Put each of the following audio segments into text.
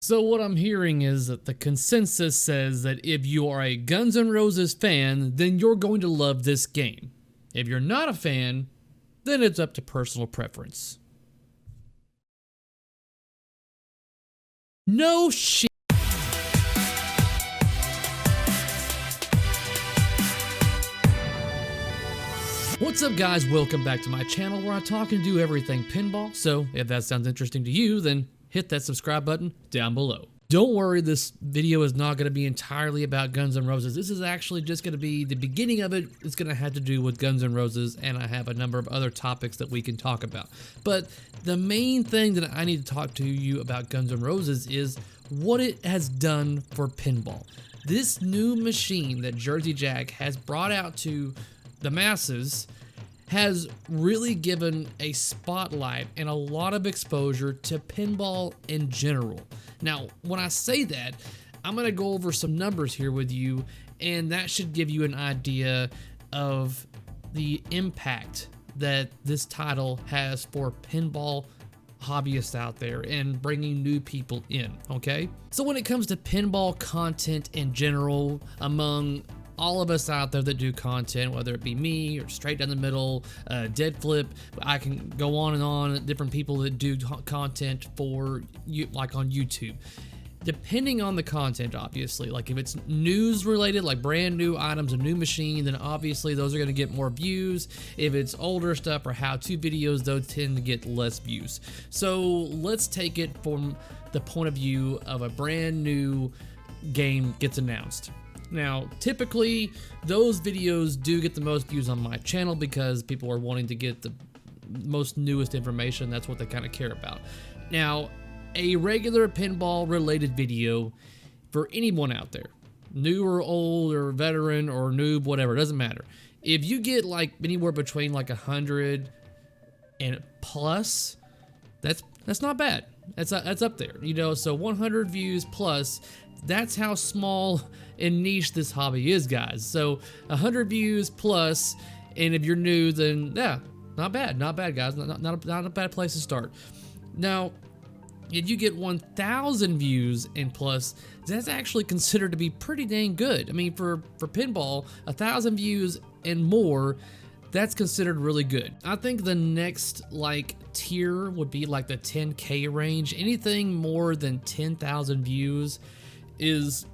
So what I'm hearing is that the consensus says that if you are a Guns N' Roses fan, then you're going to love this game. If you're not a fan, then it's up to personal preference. No shit. What's up, guys? Welcome back to my channel where I talk and do everything pinball. So if that sounds interesting to you, then hit that subscribe button down below. Don't worry, this video is not going to be entirely about Guns N' Roses. This is actually just going to be the beginning of it. It's going to have to do with Guns N' Roses, and I have a number of other topics that we can talk about. But the main thing that I need to talk to you about Guns N' Roses is what it has done for pinball. This new machine that Jersey Jack has brought out to the masses has really given a spotlight and a lot of exposure to pinball in general. Now, when I say that, I'm going to go over some numbers here with you, and that should give you an idea of the impact that this title has for pinball hobbyists out there and bringing new people in, okay? So when it comes to pinball content in general, among all of us out there that do content, whether it be me or Straight Down the Middle, Dead Flip, I can go on and on, different people that do content for you, like on YouTube. Depending on the content, obviously, like if it's news related, like brand new items, a new machine, then obviously those are going to get more views. If it's older stuff or how-to videos, those tend to get less views. So let's take it from the point of view of a brand new game gets announced. Now, typically, those videos do get the most views on my channel because people are wanting to get the most newest information. That's what they kind of care about. Now, a regular pinball-related video for anyone out there, new or old or veteran or noob, whatever, it doesn't matter. If you get like anywhere between like 100 and plus, that's not bad. That's up there, you know. So 100 views plus. That's how small and niche this hobby is, guys. So 100 views plus, and if you're new, then yeah, not bad, guys. Not a bad place to start. Now, if you get 1,000 views and plus, that's actually considered to be pretty dang good. I mean, for pinball, 1,000 views and more, that's considered really good. I think the next like tier would be like the 10K range. Anything more than 10,000 views is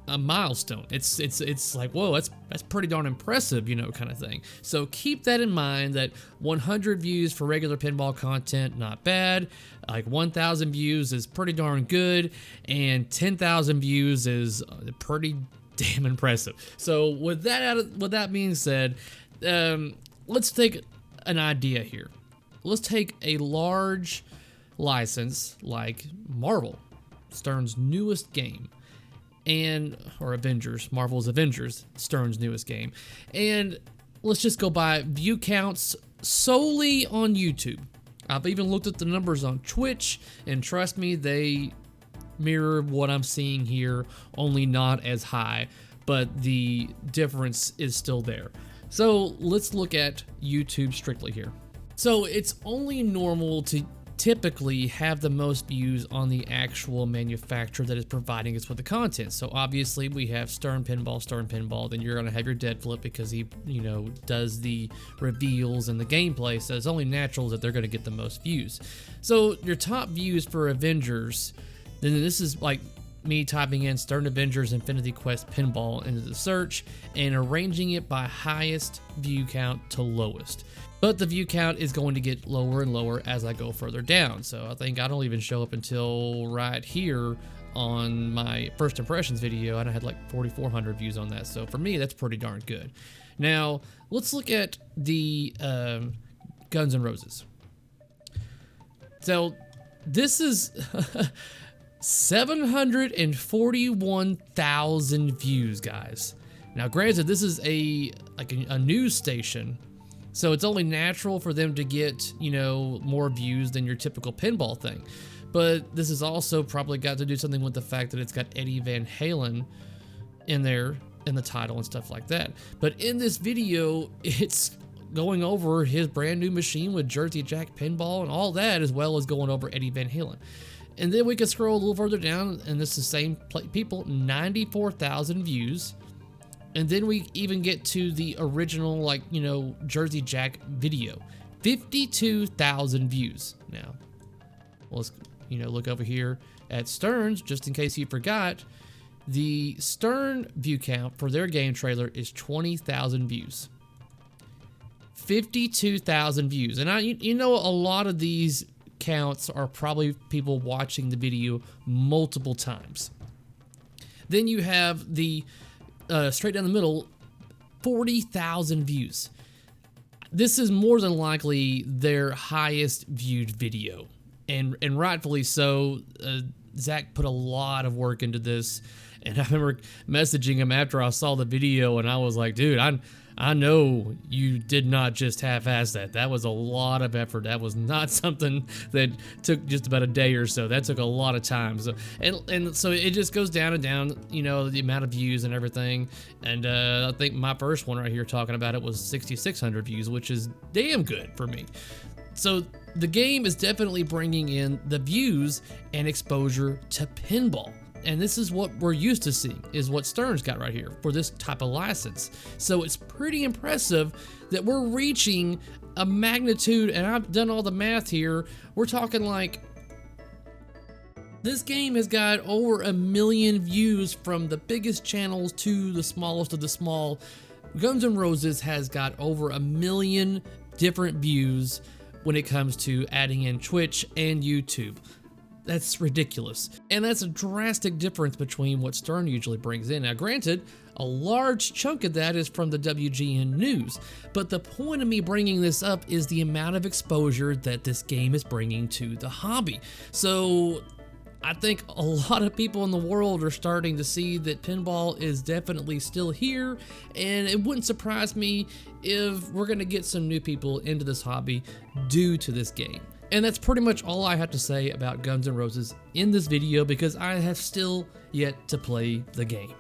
a milestone. It's like, whoa, that's pretty darn impressive, you know, kind of thing. So keep that in mind, that 100 views for regular pinball content, not bad. Like 1,000 views is pretty darn good, and 10,000 views is pretty damn impressive. So with that being said, let's take an idea here. Let's take a large license like Marvel, Stern's newest game, or Avengers, Marvel's Avengers, Stern's newest game, and let's just go by view counts solely on YouTube. I've even looked at the numbers on Twitch, and trust me, they mirror what I'm seeing here, only not as high, but the difference is still there. So let's look at YouTube strictly here. So it's only normal to typically have the most views on the actual manufacturer that is providing us with the content. So obviously we have Stern Pinball, then you're gonna have your Dead Flip because he, you know, does the reveals and the gameplay, so it's only natural that they're gonna get the most views. So your top views for Avengers, then this is like me typing in Stern Avengers Infinity Quest Pinball into the search and arranging it by highest view count to lowest. But the view count is going to get lower and lower as I go further down. So I think I don't even show up until right here on my first impressions video, and I had like 4,400 views on that. So for me, that's pretty darn good. Now, let's look at the Guns N' Roses. So this is 741,000 views, guys. Now, granted, this is a news station, so it's only natural for them to get, you know, more views than your typical pinball thing. But this has also probably got to do something with the fact that it's got Eddie Van Halen in there in the title and stuff like that. But in this video, it's going over his brand new machine with Jersey Jack Pinball and all that, as well as going over Eddie Van Halen. And then we can scroll a little further down, and it's the same people, 94,000 views. And then we even get to the original, like, you know, Jersey Jack video, 52,000 views. Now, let's, you know, look over here at Stern's, just in case you forgot. The Stern view count for their game trailer is 20,000 views. 52,000 views. And you know, a lot of these counts are probably people watching the video multiple times. Then you have the straight down the middle, 40,000 views. This is more than likely their highest viewed video, and rightfully so. Zach put a lot of work into this, and I remember messaging him after I saw the video, and I was like, dude, I know you did not just half-ass that. That was a lot of effort. That was not something that took just about a day or so. That took a lot of time. So, and so it just goes down and down, you know, the amount of views and everything. And I think my first one right here talking about it was 6,600 views, which is damn good for me. So the game is definitely bringing in the views and exposure to pinball. And this is what we're used to seeing, is what Stern's got right here for this type of license. So it's pretty impressive that we're reaching a magnitude, and I've done all the math here. We're talking like, this game has got over 1 million views from the biggest channels to the smallest of the small. Guns N' Roses has got over 1 million different views when it comes to adding in Twitch and YouTube. That's ridiculous. And that's a drastic difference between what Stern usually brings in. Now, granted, a large chunk of that is from the WGN news, but the point of me bringing this up is the amount of exposure that this game is bringing to the hobby. So I think a lot of people in the world are starting to see that pinball is definitely still here, and it wouldn't surprise me if we're going to get some new people into this hobby due to this game. And that's pretty much all I have to say about Guns N' Roses in this video, because I have still yet to play the game.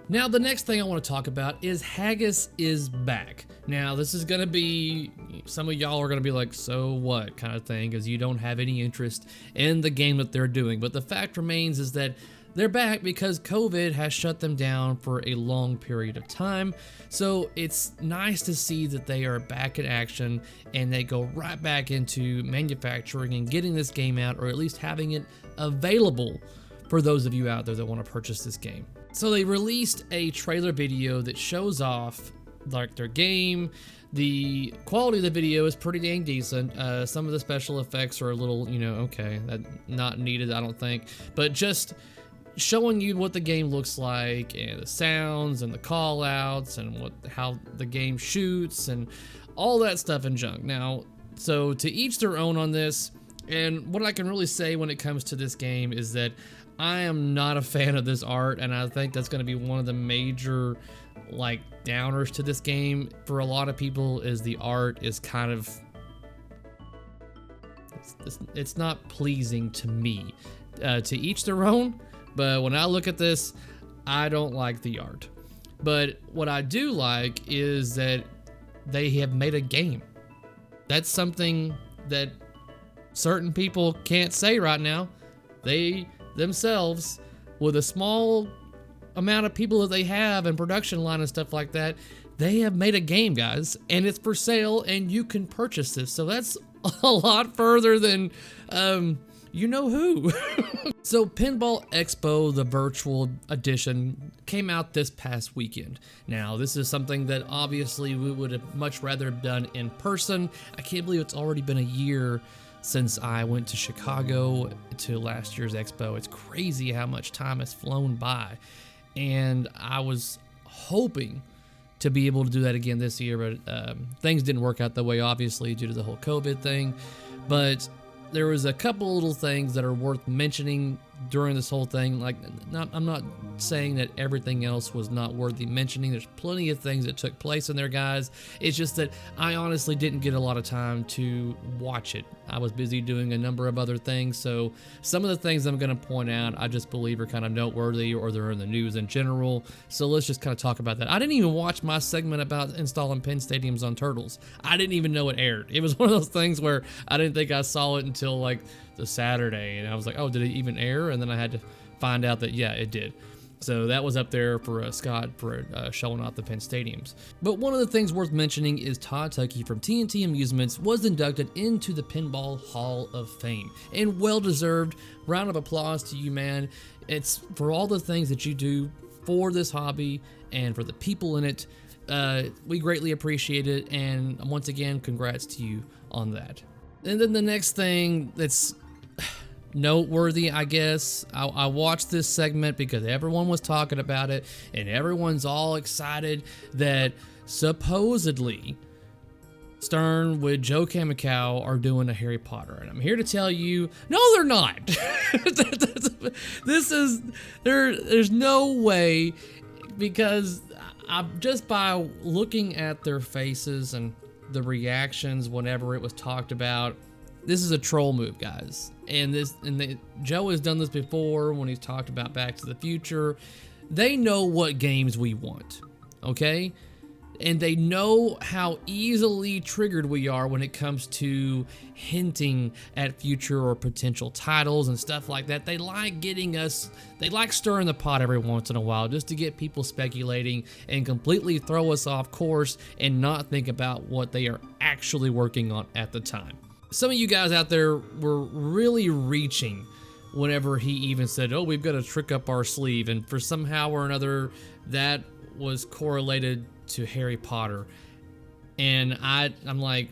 Now, the next thing I want to talk about is Haggis Is Back. Now, this is going to be, some of y'all are going to be like, so what kind of thing, because you don't have any interest in the game that they're doing. But the fact remains is that they're back because COVID has shut them down for a long period of time. So it's nice to see that they are back in action and they go right back into manufacturing and getting this game out, or at least having it available for those of you out there that want to purchase this game. So they released a trailer video that shows off like their game. The quality of the video is pretty dang decent. Some of the special effects are a little, you know, okay, that not needed, I don't think, but just showing you what the game looks like, and the sounds and the call outs and how the game shoots and all that stuff and junk. Now, so to each their own on this, and what I can really say when it comes to this game is that I am not a fan of this art, and I think that's going to be one of the major like downers to this game for a lot of people, is the art is kind of, it's not pleasing to me. To each their own. But when I look at this, I don't like the art. But what I do like is that they have made a game. That's something that certain people can't say right now. They themselves, with a small amount of people that they have and production line and stuff like that, they have made a game, guys, and it's for sale and you can purchase this. So that's a lot further than you know who. So Pinball Expo, the virtual edition, came out this past weekend. Now, this is something that obviously we would have much rather have done in person. I can't believe it's already been a year since I went to Chicago to last year's Expo. It's crazy how much time has flown by. And I was hoping to be able to do that again this year, but things didn't work out that way, obviously, due to the whole COVID thing. But there was a couple little things that are worth mentioning during this whole thing. Like, I'm not saying that everything else was not worthy mentioning. There's plenty of things that took place in there, guys. It's just that I honestly didn't get a lot of time to watch it. I was busy doing a number of other things, so some of the things I'm going to point out I just believe are kind of noteworthy, or they're in the news in general. So let's just kind of talk about that. I didn't even watch my segment about installing pin stadiums on Turtles. I didn't even know it aired. It was one of those things where I didn't think I saw it until like the Saturday, and I was like, oh, did it even air? And then I had to find out that, yeah, it did. So that was up there for Scott for showing off the Penn Stadiums. But one of the things worth mentioning is Todd Tuckey from Tnt Amusements was inducted into the Pinball Hall of Fame. And well-deserved. Round of applause to you, man. It's for all the things that you do for this hobby and for the people in it. We greatly appreciate it. And once again, congrats to you on that. And then the next thing that's noteworthy, I guess, I watched this segment because everyone was talking about it and everyone's all excited that supposedly Stern with Joe Kamikow are doing a Harry Potter, and I'm here to tell you, no, they're not. There's no way, because just by looking at their faces and the reactions whenever it was talked about, this is a troll move, guys. Joe has done this before when he's talked about Back to the Future. They know what games we want, okay? And they know how easily triggered we are when it comes to hinting at future or potential titles and stuff like that. They like stirring the pot every once in a while just to get people speculating and completely throw us off course and not think about what they are actually working on at the time. Some of you guys out there were really reaching whenever he even said, oh, we've got a trick up our sleeve, and for somehow or another that was correlated to Harry Potter. And I'm like,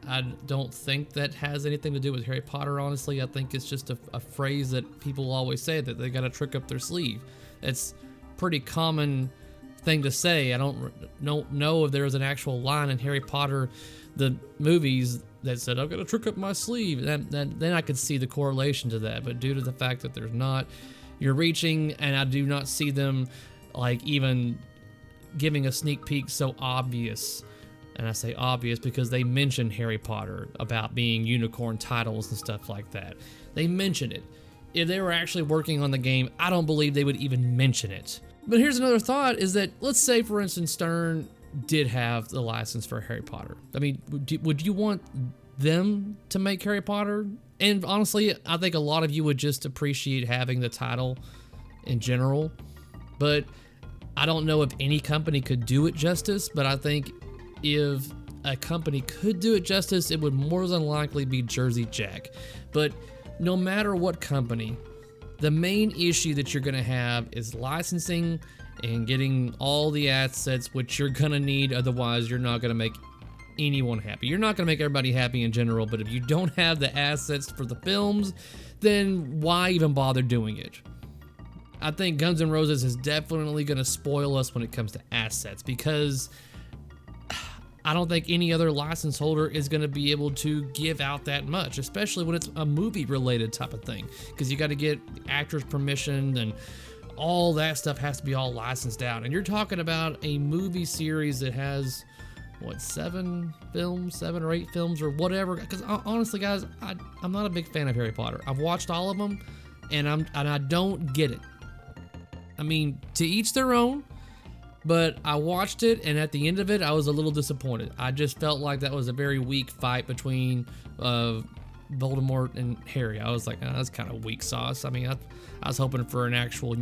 I don't think that has anything to do with Harry Potter, honestly. I think it's just a phrase that people always say, that they got a trick up their sleeve. It's pretty common thing to say. I don't know if there's an actual line in Harry Potter, the movies, that said, I've got a trick up my sleeve. Then I could see the correlation to that. But due to the fact that there's not, you're reaching, and I do not see them like even giving a sneak peek so obvious. And I say obvious because they mention Harry Potter about being unicorn titles and stuff like that. They mention it. If they were actually working on the game, I don't believe they would even mention it. But here's another thought, is that, let's say, for instance, Stern did have the license for Harry Potter. I mean, would you want them to make Harry Potter? And honestly, I think a lot of you would just appreciate having the title in general. But I don't know if any company could do it justice, but I think if a company could do it justice, it would more than likely be Jersey Jack. But no matter what company, the main issue that you're going to have is licensing and getting all the assets, which you're going to need. Otherwise, you're not going to make anyone happy. You're not going to make everybody happy in general, but if you don't have the assets for the films, then why even bother doing it? I think Guns N' Roses is definitely going to spoil us when it comes to assets, because I don't think any other license holder is going to be able to give out that much, especially when it's a movie related type of thing, because you got to get actors' permission and all that stuff has to be all licensed out. And you're talking about a movie series that has, what, 7 or 8 films or whatever. Because honestly, guys, I'm not a big fan of Harry Potter. I've watched all of them, and I don't get it. I mean, to each their own, but I watched it, and at the end of it, I was a little disappointed. I just felt like that was a very weak fight between Voldemort and Harry. I was like, oh, that's kind of weak sauce. I mean, I was hoping for an actual,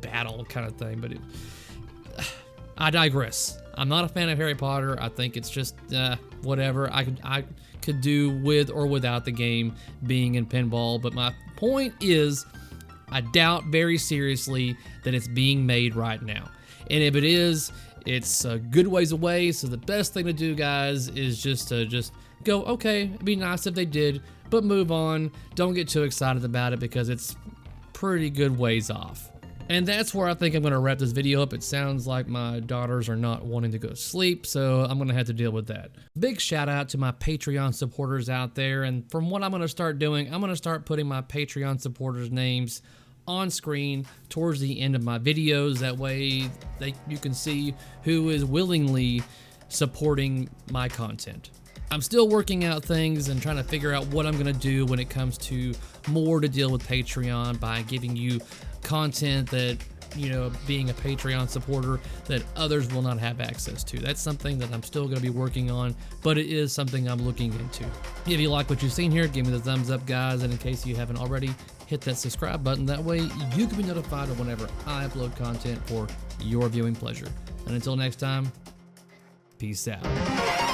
battle kind of thing, but I digress. I'm not a fan of Harry Potter. I think it's just whatever. I could do with or without the game being in pinball, but my point is, I doubt very seriously that it's being made right now. And if it is, it's a good ways away. So the best thing to do, guys, is just to go, okay, it'd be nice if they did, but move on. Don't get too excited about it because it's pretty good ways off. And that's where I think I'm going to wrap this video up. It sounds like my daughters are not wanting to go to sleep, so I'm going to have to deal with that. Big shout out to my Patreon supporters out there. And from what I'm going to start doing, I'm going to start putting my Patreon supporters' names on screen towards the end of my videos. That way you can see who is willingly supporting my content. I'm still working out things and trying to figure out what I'm going to do when it comes to more to deal with Patreon by giving you content that being a Patreon supporter that others will not have access to. That's something that I'm still going to be working on, but it is something I'm looking into. If you like what you've seen here, give me the thumbs up, guys, and in case you haven't already, hit that subscribe button. That way you can be notified of whenever I upload content for your viewing pleasure. And until next time, peace out.